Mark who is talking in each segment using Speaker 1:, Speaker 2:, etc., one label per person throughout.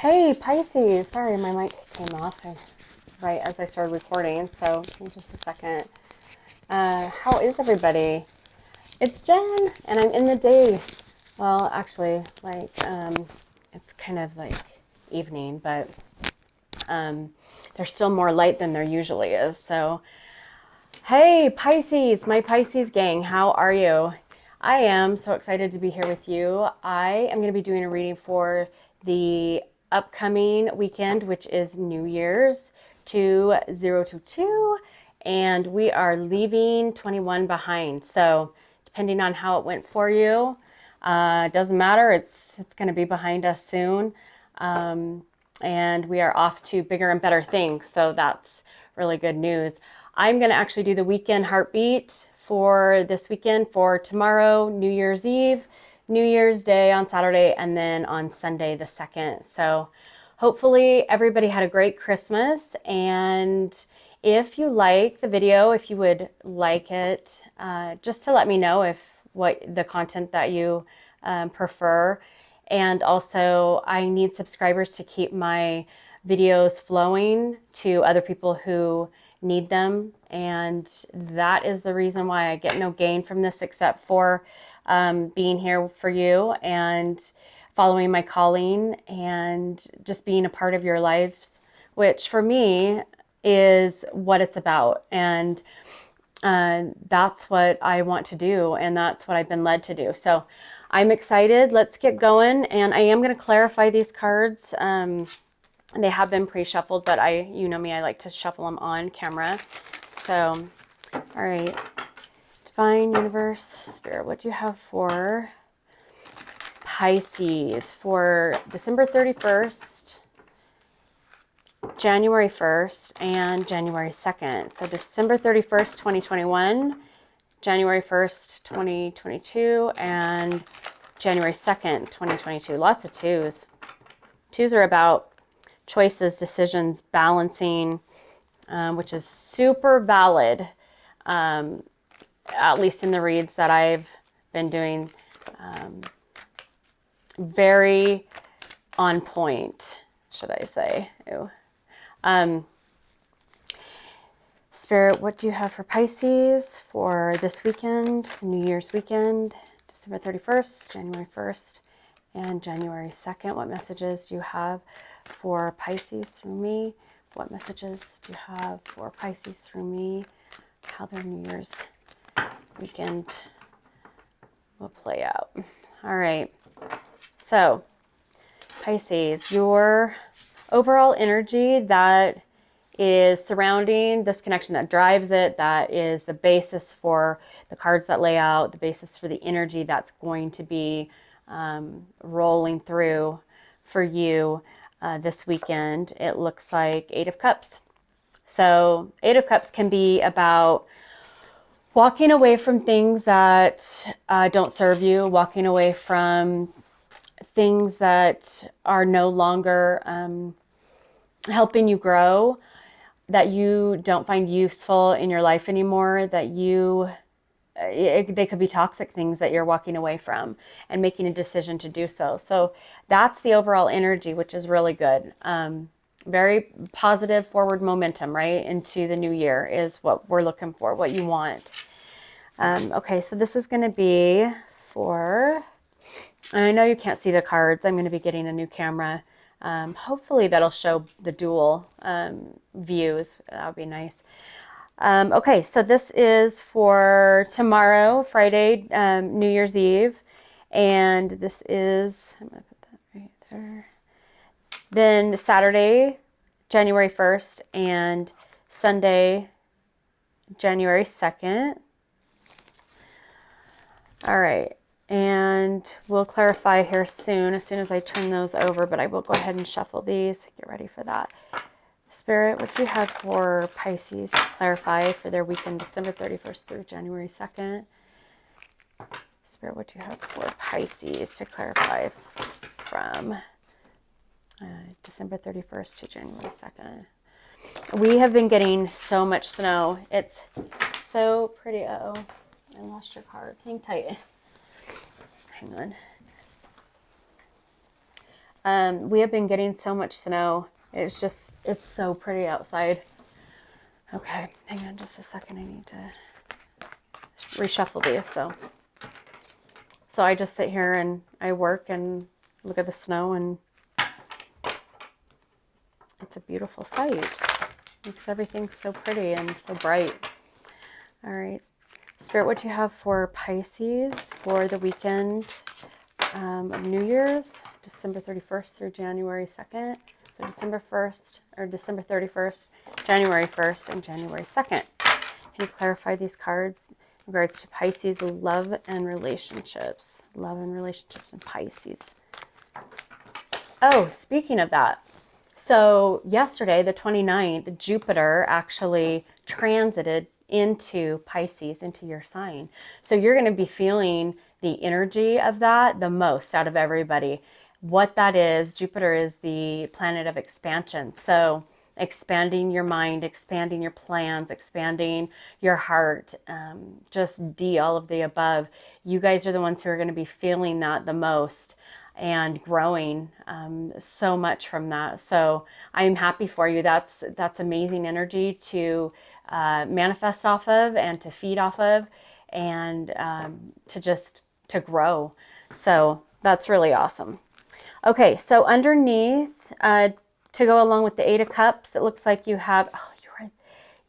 Speaker 1: Hey, Pisces. Sorry, my mic came off right as I started recording, so give me just a second. How is everybody? It's Jen, and I'm in the day. Well, actually, it's kind of like evening, but there's still more light than there usually is. So, hey, Pisces, my Pisces gang, how are you? I am so excited to be here with you. I am going to be doing a reading for the upcoming weekend, which is New Year's 2022, and we are leaving 21 behind. So depending on how it went for you, doesn't matter. It's going to be behind us soon, and we are off to bigger and better things. So that's really good news. I'm going to actually do the weekend heartbeat for this weekend for tomorrow, New Year's Eve, New Year's Day on Saturday, and then on Sunday the 2nd. So hopefully everybody had a great Christmas. And if you like the video, if you would like it, just to let me know if what the content that you prefer. And also I need subscribers to keep my videos flowing to other people who need them, and that is the reason why I get no gain from this except for being here for you and following my calling and just being a part of your lives, which for me is what it's about. And that's what I want to do, and that's what I've been led to do. So I'm excited. Let's get going. And I am going to clarify these cards. They have been pre-shuffled, but you know me, I like to shuffle them on camera. So, all right, Divine Universe, Spirit, what do you have for Pisces for December 31st, January 1st, and January 2nd? So December 31st, 2021, January 1st, 2022, and January 2nd, 2022. Lots of twos. Twos are about choices, decisions, balancing, which is super valid, at least in the reads that I've been doing. Very on point, should I say. Spirit, what do you have for Pisces for this weekend, New Year's weekend, December 31st, January 1st, and January 2nd? What messages do you have for Pisces through me? What messages do you have for Pisces through me? How their New Year's weekend will play out. All right. So, Pisces, your overall energy that is surrounding this connection, that drives it, that is the basis for the cards that lay out, the basis for the energy that's going to be rolling through for you this weekend. It looks like Eight of Cups. So Eight of Cups can be about walking away from things that don't serve you, walking away from things that are no longer helping you grow, that you don't find useful in your life anymore, that they could be toxic things that you're walking away from and making a decision to do so. So that's the overall energy, which is really good. Very positive forward momentum, right? Into the new year is what we're looking for, what you want. Okay, so this is going to be for, and I know you can't see the cards. I'm going to be getting a new camera. Hopefully that'll show the dual views. That would be nice. Okay, so this is for tomorrow, Friday, New Year's Eve. And this is, I'm going to put that right there. Then Saturday, January 1st, and Sunday, January 2nd. All right, and we'll clarify here soon, as soon as I turn those over, but I will go ahead and shuffle these. Get ready for that. Spirit, what do you have for Pisces to clarify for their weekend, December 31st through January 2nd? Spirit, what do you have for Pisces to clarify from December 31st to January 2nd? We have been getting so much snow. It's so pretty. Uh-oh, I lost your cards. Hang tight. Hang on. We have been getting so much snow. It's so pretty outside. Okay, hang on just a second. I need to reshuffle these. So I just sit here and I work and look at the snow, and it's a beautiful sight. Makes everything so pretty and so bright. All right, Spirit, what do you have for Pisces for the weekend of New Year's, December 31st through January 2nd? So December 1st or December 31st, January 1st, and January 2nd. Can you clarify these cards in regards to Pisces love and relationships? Love and relationships in Pisces. Oh, speaking of that. So yesterday, the 29th, Jupiter actually transited into Pisces, into your sign. So you're going to be feeling the energy of that the most out of everybody. What that is, Jupiter is the planet of expansion. So expanding your mind, expanding your plans, expanding your heart, just D, all of the above. You guys are the ones who are going to be feeling that the most and growing so much from that. So I'm happy for you. That's amazing energy to manifest off of and to feed off of, and to grow. So that's really awesome. Okay, so underneath, to go along with the Eight of Cups, it looks like you have,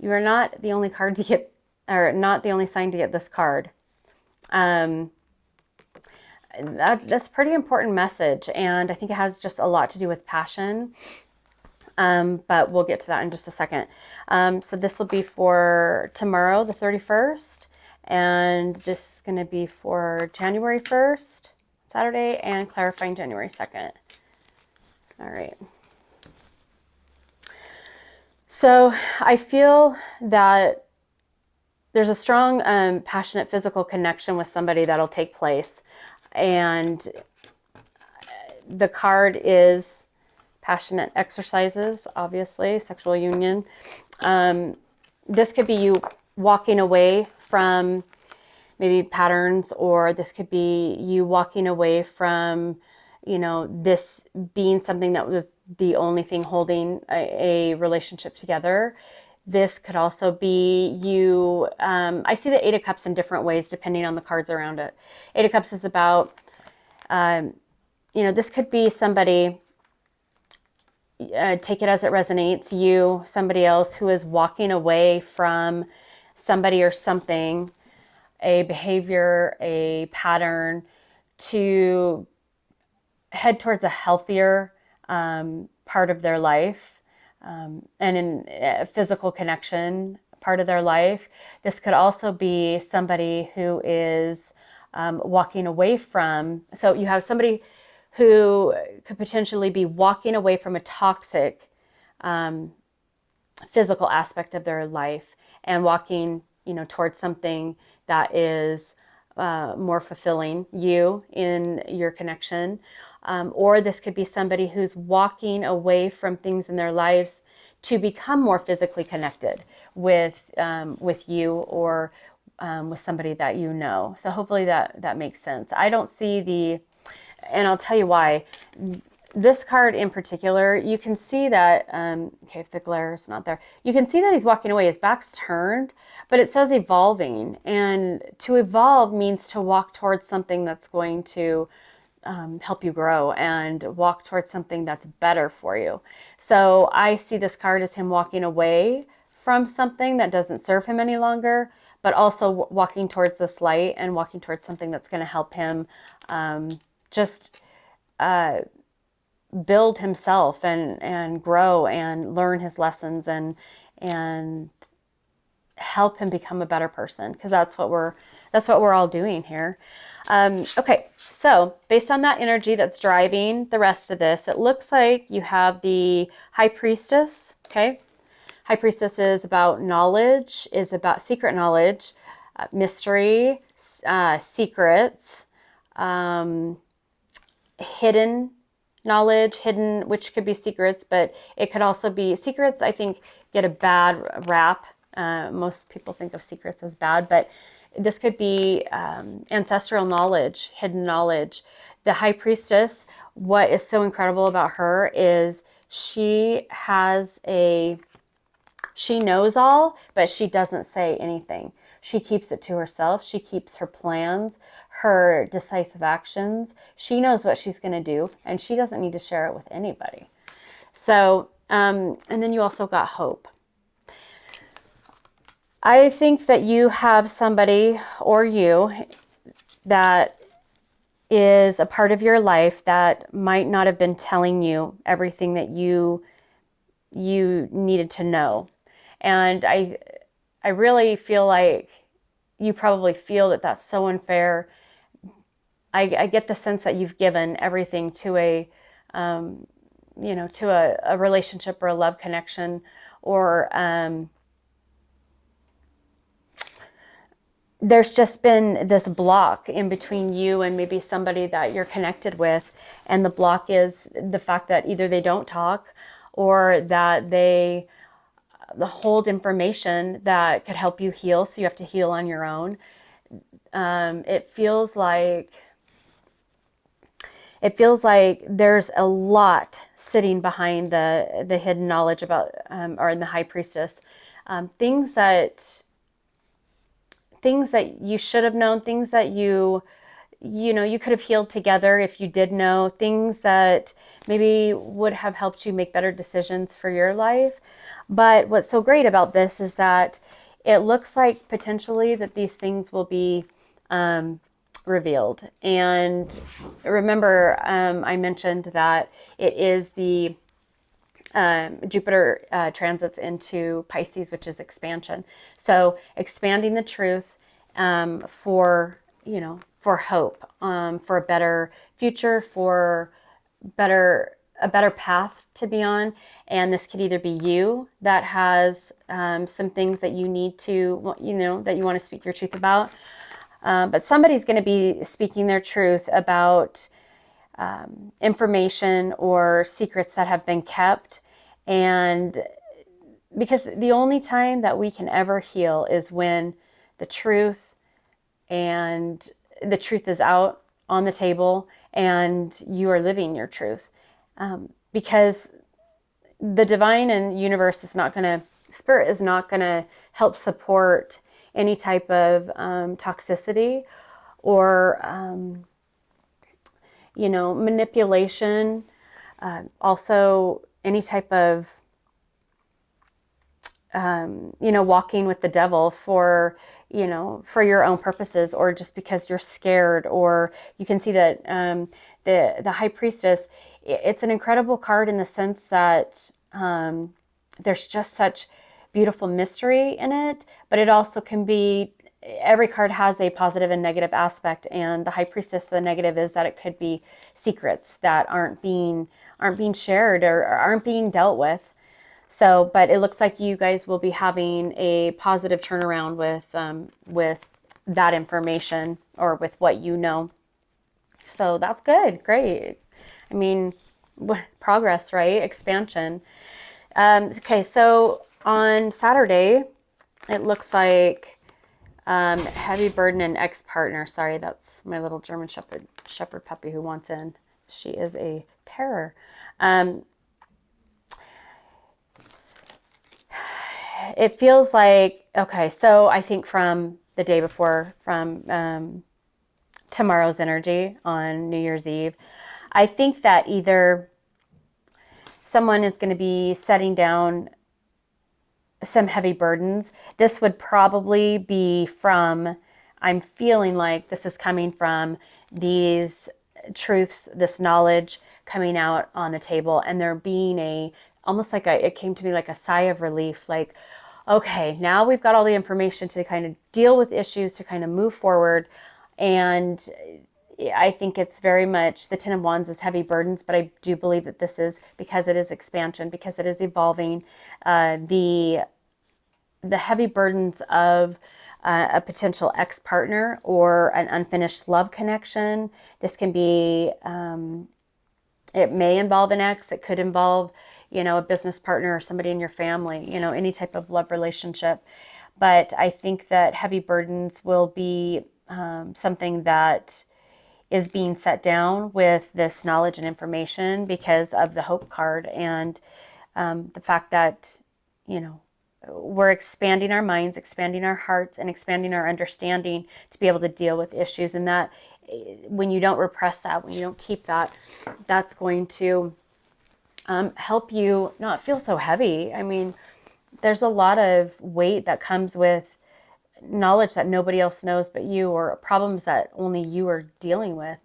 Speaker 1: you are not the only card to get, or not the only sign to get this card. That's a pretty important message, and I think it has just a lot to do with passion, but we'll get to that in just a second. So this will be for tomorrow, the 31st, and this is going to be for January 1st, Saturday, and clarifying January 2nd. All right. So I feel that there's a strong, passionate physical connection with somebody that'll take place. And the card is passionate exercises, obviously, sexual union. This could be you walking away from maybe patterns, or this could be you walking away from, this being something that was the only thing holding a relationship together. This could also be you, I see the Eight of Cups in different ways depending on the cards around it. Eight of Cups is about, this could be somebody, take it as it resonates, you, somebody else who is walking away from somebody or something, a behavior, a pattern, to head towards a healthier part of their life, and in a physical connection part of their life. This could also be somebody who is walking away from, so you have somebody who could potentially be walking away from a toxic physical aspect of their life and walking, towards something that is more fulfilling you in your connection. Or this could be somebody who's walking away from things in their lives to become more physically connected with you, or with somebody that you know. So hopefully that makes sense. I don't see and I'll tell you why. This card in particular, you can see that, okay, if the glare is not there, you can see that he's walking away, his back's turned, but it says evolving. And to evolve means to walk towards something that's going to help you grow and walk towards something that's better for you. So I see this card as him walking away from something that doesn't serve him any longer, but also walking towards this light and walking towards something that's going to help him build himself and grow and learn his lessons and help him become a better person, because that's what we're all doing here. Okay, so based on that energy that's driving the rest of this, it looks like you have the High Priestess. Okay, High Priestess is about knowledge, is about secret knowledge, mystery, secrets, hidden knowledge, which could be secrets, but it could also be secrets. I think get a bad rap. Most people think of secrets as bad, but this could be ancestral knowledge, hidden knowledge. The High Priestess what is so incredible about her is she knows all, but she doesn't say anything. She keeps it to herself. She keeps her plans, her decisive actions. She knows what she's going to do, and she doesn't need to share it with anybody. So, and then you also got hope. I think that you have somebody, or you, that is a part of your life that might not have been telling you everything that you needed to know. And I really feel like you probably feel that that's so unfair. I get the sense that you've given everything to a relationship or a love connection, or there's just been this block in between you and maybe somebody that you're connected with. And the block is the fact that either they don't talk, or that they hold information that could help you heal. So you have to heal on your own. It feels like there's a lot sitting behind the hidden knowledge about, or in the High Priestess, things that you should have known, things that you could have healed together if you did know, things that maybe would have helped you make better decisions for your life. But what's so great about this is that it looks like potentially that these things will be revealed. And remember, I mentioned that it is the Jupiter transits into Pisces, which is expansion. So expanding the truth for hope, for a better future, for a better path to be on. And this could either be you that has some things that you need to, that you want to speak your truth about. But somebody's going to be speaking their truth about information or secrets that have been kept. And because the only time that we can ever heal is when the truth is out on the table and you are living your truth. Because the divine and universe spirit is not going to help support any type of toxicity or manipulation. Also any type of walking with the devil for your own purposes, or just because you're scared. Or you can see that the High Priestess, it's an incredible card in the sense that there's just such beautiful mystery in it, but it also can be, every card has a positive and negative aspect. And the High Priestess, the negative is that it could be secrets that aren't being shared or aren't being dealt with. So, but it looks like you guys will be having a positive turnaround with that information, or with what you know. So that's good. Great. I mean, progress, right? Expansion. Okay, so on Saturday, it looks like heavy burden and ex-partner. Sorry, that's my little German shepherd puppy who wants in. She is a terror. It feels like, okay, so I think from the day before, from tomorrow's energy on New Year's Eve, I think that either someone is going to be setting down some heavy burdens. This would probably be from, I'm feeling like this is coming from these truths, this knowledge coming out on the table, and there being almost like it came to me like a sigh of relief, like, okay, now we've got all the information to kind of deal with issues, to kind of move forward. And I think it's very much, the Ten of Wands is heavy burdens, but I do believe that this is because it is expansion, because it is evolving, the heavy burdens of a potential ex-partner or an unfinished love connection. This can be, it may involve an ex, it could involve, a business partner or somebody in your family, any type of love relationship. But I think that heavy burdens will be something that is being set down with this knowledge and information because of the Hope card, and the fact that, you know, we're expanding our minds, expanding our hearts, and expanding our understanding to be able to deal with issues. And that, when you don't repress that, when you don't keep that, that's going to help you not feel so heavy. I mean, there's a lot of weight that comes with knowledge that nobody else knows but you, or problems that only you are dealing with.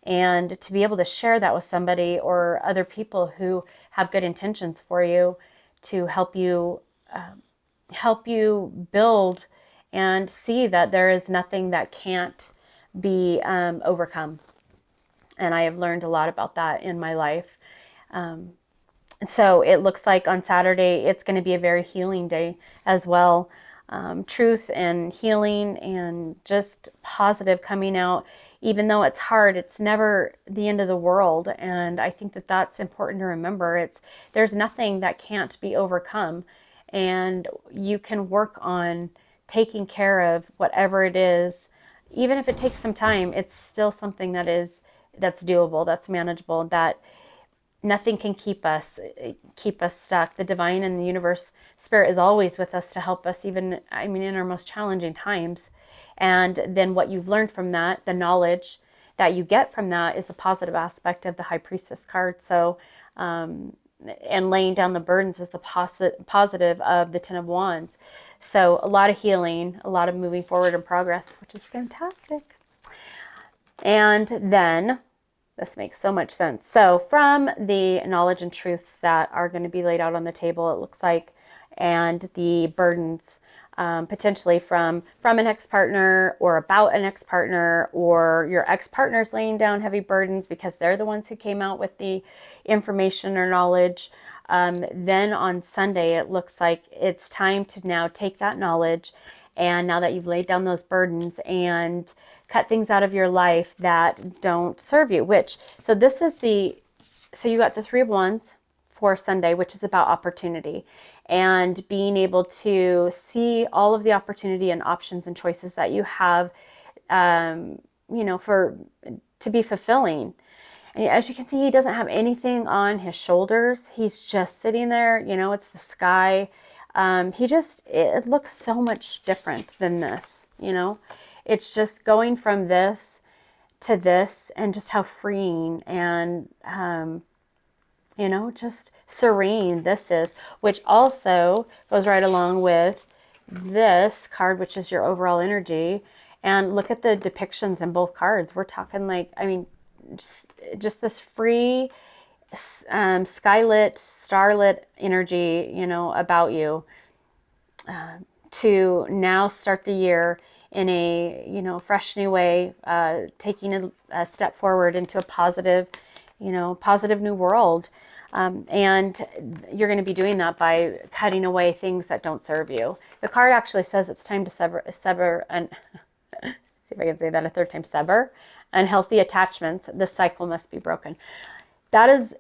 Speaker 1: And to be able to share that with somebody or other people who have good intentions for you to help you build and see that there is nothing that can't be overcome. And I have learned a lot about that in my life. So it looks like on Saturday, it's going to be a very healing day as well. Truth and healing and just positive coming out. Even though it's hard, it's never the end of the world. And I think that that's important to remember. There's nothing that can't be overcome. And you can work on taking care of whatever it is. Even if it takes some time, it's still something that's doable, that's manageable, that nothing can keep us stuck. The divine and the universe spirit is always with us to help us, even, I mean, in our most challenging times. And then what you've learned from that, the knowledge that you get from that, is the positive aspect of the High Priestess card. So, and laying down the burdens is the positive of the Ten of Wands. So a lot of healing, a lot of moving forward and progress, which is fantastic. And then, this makes so much sense. So from the knowledge and truths that are going to be laid out on the table, it looks like, and the burdens, potentially from an ex-partner or about an ex-partner, or your ex-partner's laying down heavy burdens because they're the ones who came out with the information or knowledge. Then on Sunday, it looks like it's time to now take that knowledge, and now that you've laid down those burdens, and cut things out of your life that don't serve you. So you got the Three of Wands for Sunday, which is about opportunity and being able to see all of the opportunity and options and choices that you have, to be fulfilling. And as you can see, he doesn't have anything on his shoulders. He's just sitting there, it's the sky. It looks so much different than this, It's just going from this to this, and just how freeing and, just serene this is, which also goes right along with this card, which is your overall energy. And look at the depictions in both cards. We're talking just this free, skylit, starlit energy, about you, to now start the year in a, fresh new way, taking a step forward into a positive new world. And you're going to be doing that by cutting away things that don't serve you. The card actually says it's time to sever and see if I can say that a third time, sever unhealthy attachments. This cycle must be broken. That's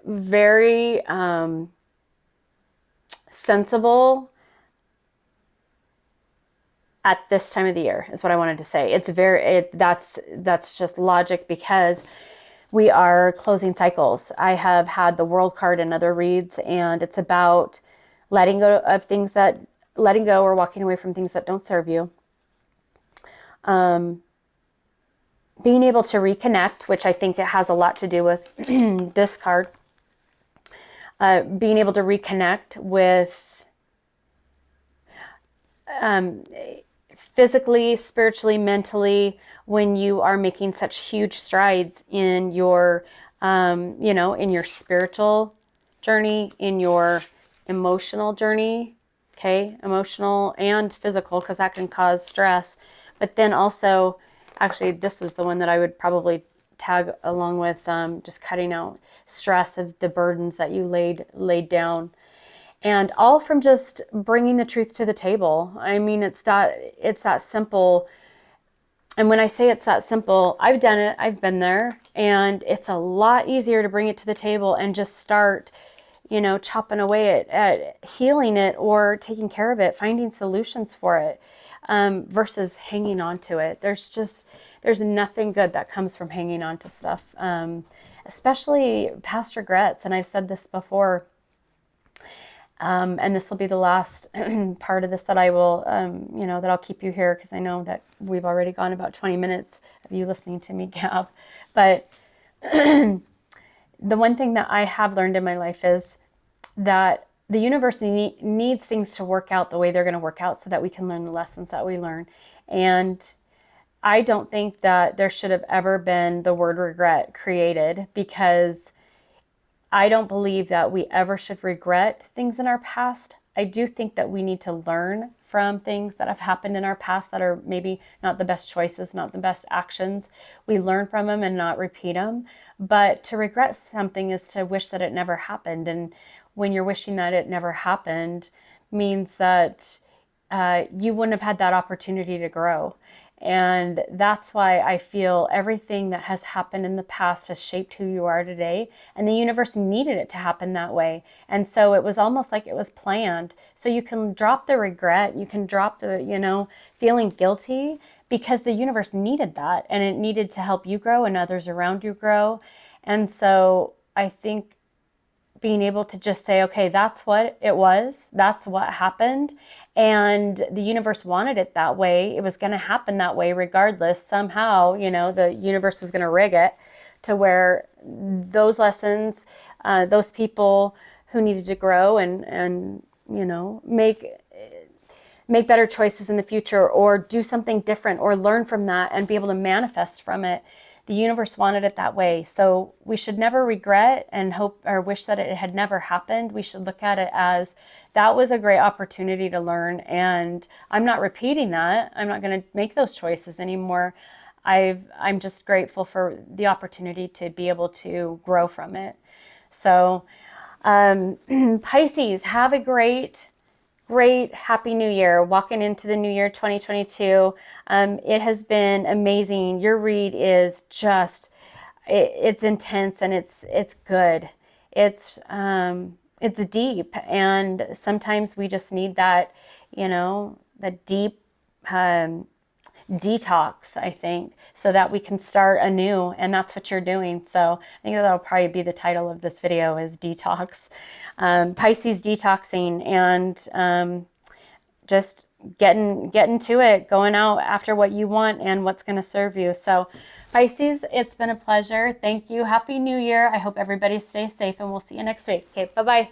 Speaker 1: very sensible at this time of the year, is what I wanted to say. That's just logic, because we are closing cycles. I have had the World card in other reads, and it's about letting go or walking away from things that don't serve you. Being able to reconnect, which I think it has a lot to do with this card. Being able to reconnect with physically, spiritually, mentally, when you are making such huge strides in your, in your spiritual journey, in your emotional journey, okay, emotional and physical, because that can cause stress. But then also, actually, this is the one that I would probably tag along with just cutting out stress of the burdens that you laid down. And all from just bringing the truth to the table. I mean, it's that simple. And when I say it's that simple, I've done it, I've been there, and it's a lot easier to bring it to the table and just start, chopping away at healing it or taking care of it, finding solutions for it, versus hanging on to it. There's There's nothing good that comes from hanging on to stuff, especially past regrets. And I've said this before, and this will be the last part of this that I will, that I'll keep you here, because I know that we've already gone about 20 minutes of you listening to me gab. But the one thing that I have learned in my life is that the universe needs things to work out the way they're going to work out so that we can learn the lessons that we learn. And I don't think that there should have ever been the word regret created, because I don't believe that we ever should regret things in our past. I do think that we need to learn from things that have happened in our past that are maybe not the best choices, not the best actions. We learn from them and not repeat them. But to regret something is to wish that it never happened. And when you're wishing that it never happened, means that you wouldn't have had that opportunity to grow. And that's why I feel everything that has happened in the past has shaped who you are today. And the universe needed it to happen that way. And so it was almost like it was planned. So you can drop the regret, you can drop the, feeling guilty, because the universe needed that. And it needed to help you grow and others around you grow. And so I think being able to just say, okay, that's what it was, that's what happened, and the universe wanted it that way. It was going to happen that way regardless. Somehow, the universe was going to rig it to where those lessons, those people who needed to grow and make better choices in the future, or do something different, or learn from that and be able to manifest from it. The universe wanted it that way. So we should never regret and hope or wish that it had never happened. We should look at it as that was a great opportunity to learn, and I'm not repeating that. I'm not going to make those choices anymore. I'm just grateful for the opportunity to be able to grow from it. So Pisces, have a great happy new year. Walking into the new year 2022. It has been amazing. Your read is just it's intense, and it's good. It's deep, and sometimes we just need that, that deep detox, I think, so that we can start anew. And that's what you're doing. So I think that'll probably be the title of this video, is detox. Pisces detoxing, and just getting to it, going out after what you want and what's going to serve you. So Pisces, it's been a pleasure. Thank you. Happy New Year. I hope everybody stays safe, and we'll see you next week. Okay, bye-bye.